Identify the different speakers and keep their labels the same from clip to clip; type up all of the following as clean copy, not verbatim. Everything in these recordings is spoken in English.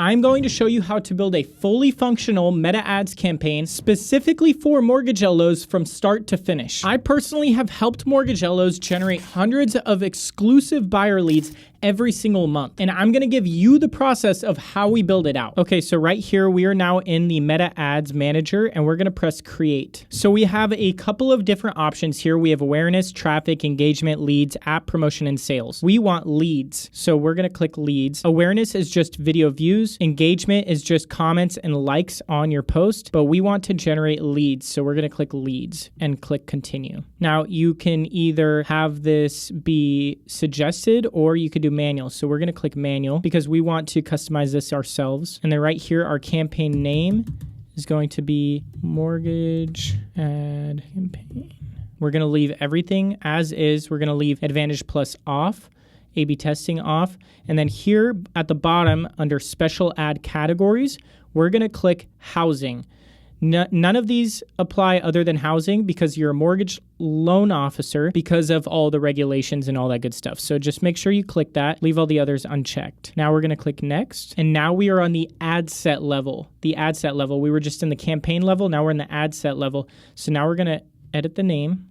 Speaker 1: I'm going to show you how to build a fully functional Meta Ads campaign specifically for mortgage LOs from start to finish. I personally have helped mortgage LOs generate hundreds of exclusive buyer leads every single month. And I'm gonna give you the process of how we build it out. Okay, so right here, we are now in the Meta Ads Manager and we're gonna press create. So we have a couple of different options here. We have awareness, traffic, engagement, leads, app promotion, and sales. We want leads. So we're gonna click leads. Awareness is just video views. Engagement is just comments and likes on your post, but we want to generate leads. So we're gonna click leads and click continue. Now you can either have this be suggested or you could do manual. So we're going to click manual because we want to customize this ourselves. And then right here, our campaign name is going to be mortgage ad campaign. We're going to leave everything as is. We're going to leave Advantage Plus off, A/B testing off. And then here at the bottom under special ad categories, we're going to click housing. None of these apply other than housing because you're a mortgage loan officer because of all the regulations and all that good stuff. So just make sure you click that, leave all the others unchecked. Now we're going to click next. And now we are on the ad set level. The ad set level. We were just in the campaign level. Now we're in the ad set level. So now we're going to edit the name.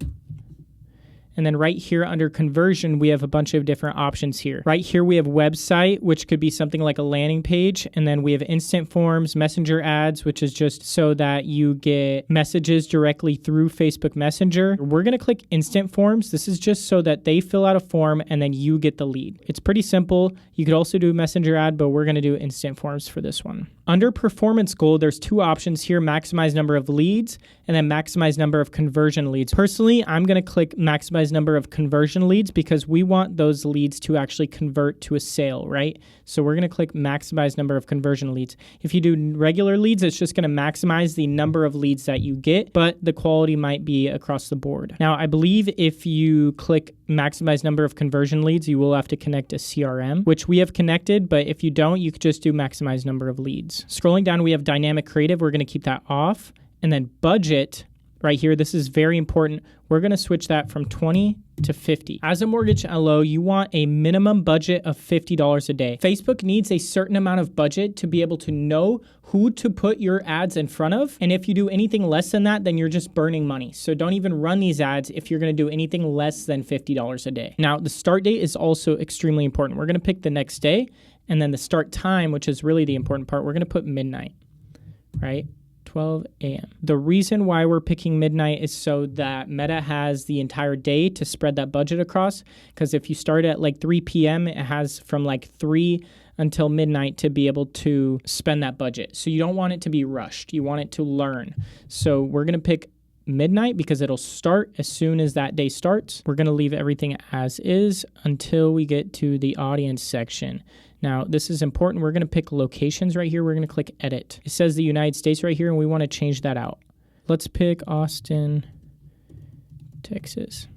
Speaker 1: And then right here under conversion, we have a bunch of different options here. Right here, we have website, which could be something like a landing page. And then we have instant forms, messenger ads, which is just so that you get messages directly through Facebook Messenger. We're going to click instant forms. This is just so that they fill out a form and then you get the lead. It's pretty simple. You could also do a messenger ad, but we're going to do instant forms for this one. Under performance goal, there's two options here, maximize number of leads and then maximize number of conversion leads. Personally, I'm going to click maximize number of conversion leads because we want those leads to actually convert to a sale, right? So we're going to click maximize number of conversion leads. If you do regular leads, it's just going to maximize the number of leads that you get, but the quality might be across the board. Now, I believe if you click maximize number of conversion leads, you will have to connect a CRM, which we have connected, but if you don't, you could just do maximize number of leads. Scrolling down, we have dynamic creative. We're going to keep that off. And then budget right here, this is very important. We're going to switch that from 20 to 50. As a mortgage LO, you want a minimum budget of $50 a day. Facebook needs a certain amount of budget to be able to know who to put your ads in front of. And if you do anything less than that, then you're just burning money. So don't even run these ads if you're going to do anything less than $50 a day. Now, the start date is also extremely important. We're going to pick the next day. And then the start time, which is really the important part, we're going to put midnight, right? 12 a.m. The reason why we're picking midnight is so that Meta has the entire day to spread that budget across. Because if you start at like 3 p.m., it has from like 3 until midnight to be able to spend that budget. So you don't want it to be rushed. You want it to learn. So we're going to pick midnight because it'll start as soon as that day starts. We're going to leave everything as is until we get to the audience section. Now, this is important. We're going to pick locations right here. We're going to click edit. It says the United States right here, and we want to change that out. Let's pick Austin, Texas,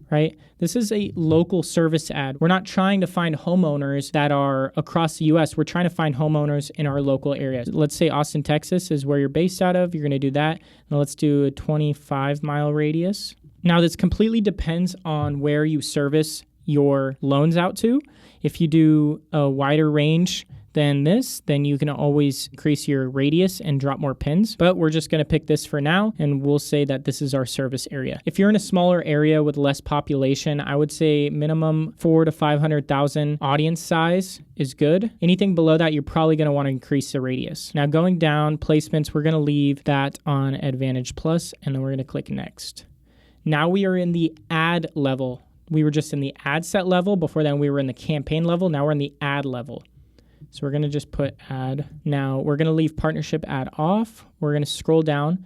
Speaker 1: right? This is a local service ad. We're not trying to find homeowners that are across the U.S. We're trying to find homeowners in our local areas. Let's say Austin, Texas is where you're based out of. You're going to do that. Now, let's do a 25-mile radius. Now, this completely depends on where you service your loans out to. If you do a wider range than this, then you can always increase your radius and drop more pins. But we're just going to pick this for now, and we'll say that this is our service area. If you're in a smaller area with less population, I would say minimum 400,000 to 500,000 audience size is good. Anything below that, you're probably going to want to increase the radius. Now going down, placements, we're going to leave that on Advantage Plus, and then we're going to click next. Now we are in the ad level. We were just in the ad set level. Before then, we were in the campaign level. Now we're in the ad level. So we're going to just put ad. Now we're going to leave partnership ad off. We're going to scroll down.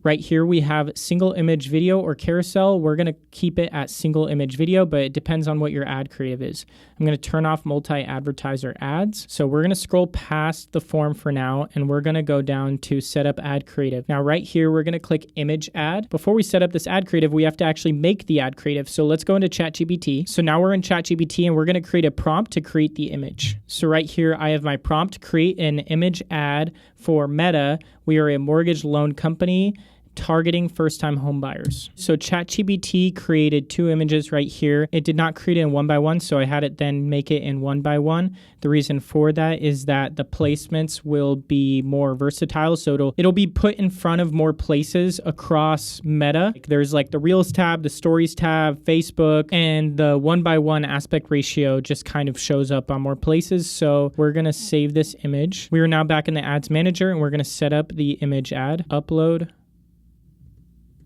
Speaker 1: Right here, we have single image video or carousel. We're going to keep it at single image video, but it depends on what your ad creative is. I'm going to turn off multi-advertiser ads. So we're going to scroll past the form for now, and we're going to go down to set up ad creative. Now, right here, we're going to click image ad. Before we set up this ad creative, we have to actually make the ad creative. So let's go into ChatGPT. So now we're in ChatGPT, and we're going to create a prompt to create the image. So right here, I have my prompt, create an image ad for Meta. We are a mortgage loan company targeting first-time home buyers. So ChatGPT created 2 images right here. It did not create it in 1 by 1, so I had it then make it in 1 by 1. The reason for that is that the placements will be more versatile, so it'll be put in front of more places across Meta. There's like the Reels tab, the Stories tab, Facebook, and the 1 by 1 aspect ratio just kind of shows up on more places. So we're gonna save this image. We are now back in the Ads Manager, and we're gonna set up the image ad, upload.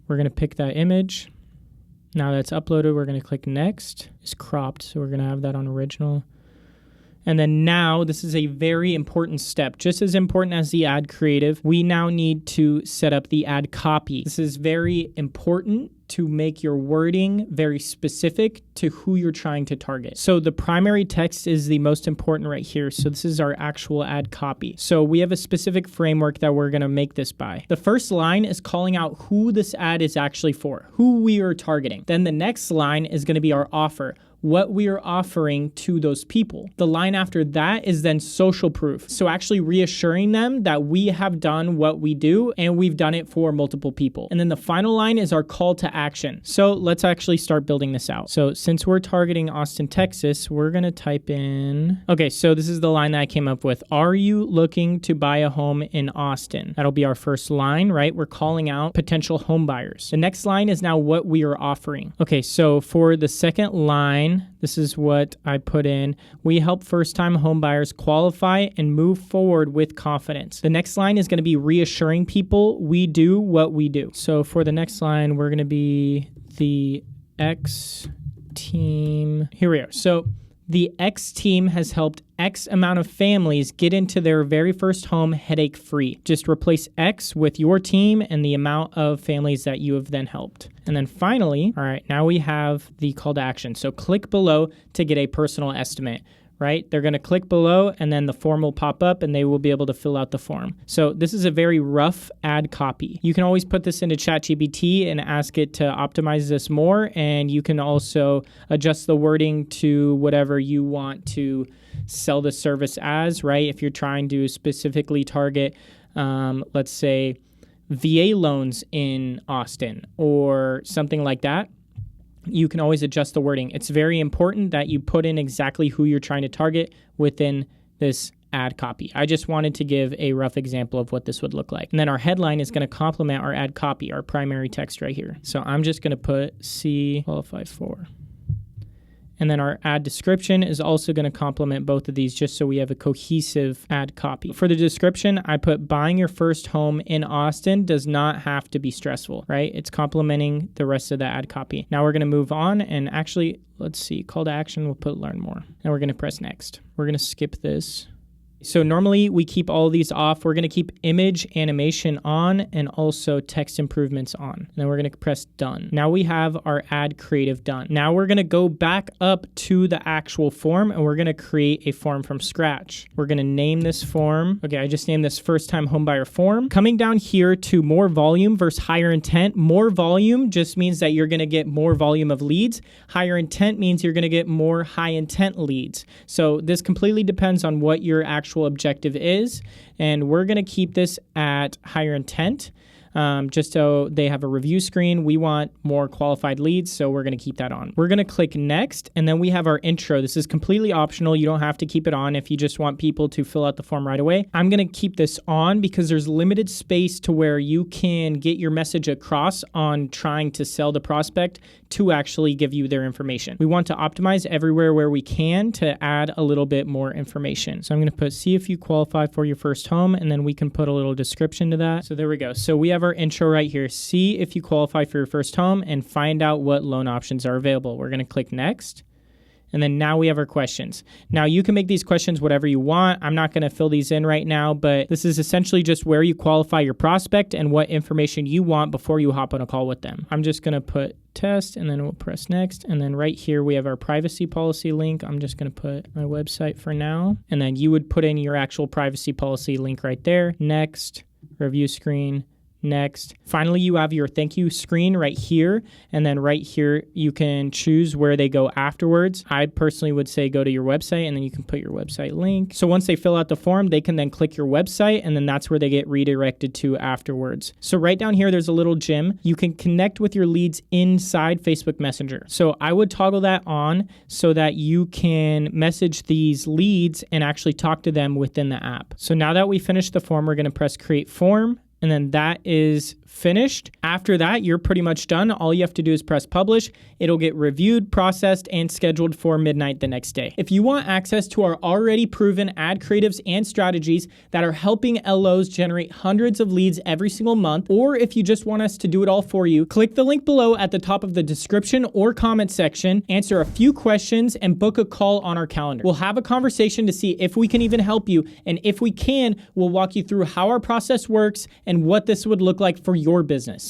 Speaker 1: We're gonna pick that image. Now that's uploaded, we're gonna click next. It's cropped, so we're gonna have that on original. And then now, this is a very important step, just as important as the ad creative. We now need to set up the ad copy. This is very important to make your wording very specific to who you're trying to target. So the primary text is the most important right here. So this is our actual ad copy. So we have a specific framework that we're gonna make this by. The first line is calling out who this ad is actually for, who we are targeting. Then the next line is gonna be our offer, what we are offering to those people. The line after that is then social proof. So actually reassuring them that we have done what we do and we've done it for multiple people. And then the final line is our call to action. So let's actually start building this out. So since we're targeting Austin, Texas, we're gonna type in, okay, so this is the line that I came up with. Are you looking to buy a home in Austin? That'll be our first line, right? We're calling out potential home buyers. The next line is now what we are offering. Okay, so for the second line, this is what I put in. We help first-time home buyers qualify and move forward with confidence. The next line is going to be reassuring people we do what we do. So for the next line, we're going to be the X team. Here we are. So the X team has helped X amount of families get into their very first home headache-free. Just replace X with your team and the amount of families that you have then helped. And then finally, all right, now we have the call to action. So click below to get a personal estimate, right? They're going to click below and then the form will pop up and they will be able to fill out the form. So this is a very rough ad copy. You can always put this into ChatGPT and ask it to optimize this more. And you can also adjust the wording to whatever you want to sell the service as, right? If you're trying to specifically target, let's say, VA loans in Austin or something like that, you can always adjust the wording. It's very important that you put in exactly who you're trying to target within this ad copy. I just wanted to give a rough example of what this would look like. And then our headline is going to complement our ad copy, our primary text right here. So I'm just going to put C qualify for. And then our ad description is also going to complement both of these just so we have a cohesive ad copy. For the description, I put buying your first home in Austin does not have to be stressful, right? It's complementing the rest of the ad copy. Now we're going to move on and actually, let's see, call to action, we'll put learn more. Now we're going to press next. We're going to skip this. So normally we keep all of these off. We're going to keep image animation on and also text improvements on. And then we're going to press done. Now we have our ad creative done. Now we're going to go back up to the actual form and we're going to create a form from scratch. We're going to name this form. Okay, I just named this first time homebuyer form. Coming down here to more volume versus higher intent. More volume just means that you're going to get more volume of leads. Higher intent means you're going to get more high intent leads. So this completely depends on what your actual objective is, and we're going to keep this at higher intent just so they have a review screen. We want more qualified leads, so we're going to keep that on. We're going to click next, and then we have our intro. This is completely optional. You don't have to keep it on if you just want people to fill out the form right away. I'm going to keep this on because there's limited space to where you can get your message across on trying to sell the prospect to actually give you their information. We want to optimize everywhere where we can to add a little bit more information. So I'm going to put, see if you qualify for your first home, and then we can put a little description to that. So there we go. So we have our intro right here. See if you qualify for your first home and find out what loan options are available. We're going to click next. And then now we have our questions. Now you can make these questions whatever you want. I'm not going to fill these in right now, but this is essentially just where you qualify your prospect and what information you want before you hop on a call with them. I'm just going to put test and then we'll press next. And then right here we have our privacy policy link. I'm just going to put my website for now. And then you would put in your actual privacy policy link right there. Next, review screen, Next. Finally, you have your thank you screen right here. And then right here, you can choose where they go afterwards. I personally would say go to your website, and then you can put your website link. So once they fill out the form, they can then click your website, and then that's where they get redirected to afterwards. So right down here, there's a little gem. You can connect with your leads inside Facebook Messenger. So I would toggle that on so that you can message these leads and actually talk to them within the app. So now that we finished the form, we're going to press create form. And then that is finished. After that, you're pretty much done. All you have to do is press publish. It'll get reviewed, processed, and scheduled for midnight the next day. If you want access to our already proven ad creatives and strategies that are helping LOs generate hundreds of leads every single month, or if you just want us to do it all for you, click the link below at the top of the description or comment section, answer a few questions, and book a call on our calendar. We'll have a conversation to see if we can even help you, and if we can, we'll walk you through how our process works and what this would look like for your business.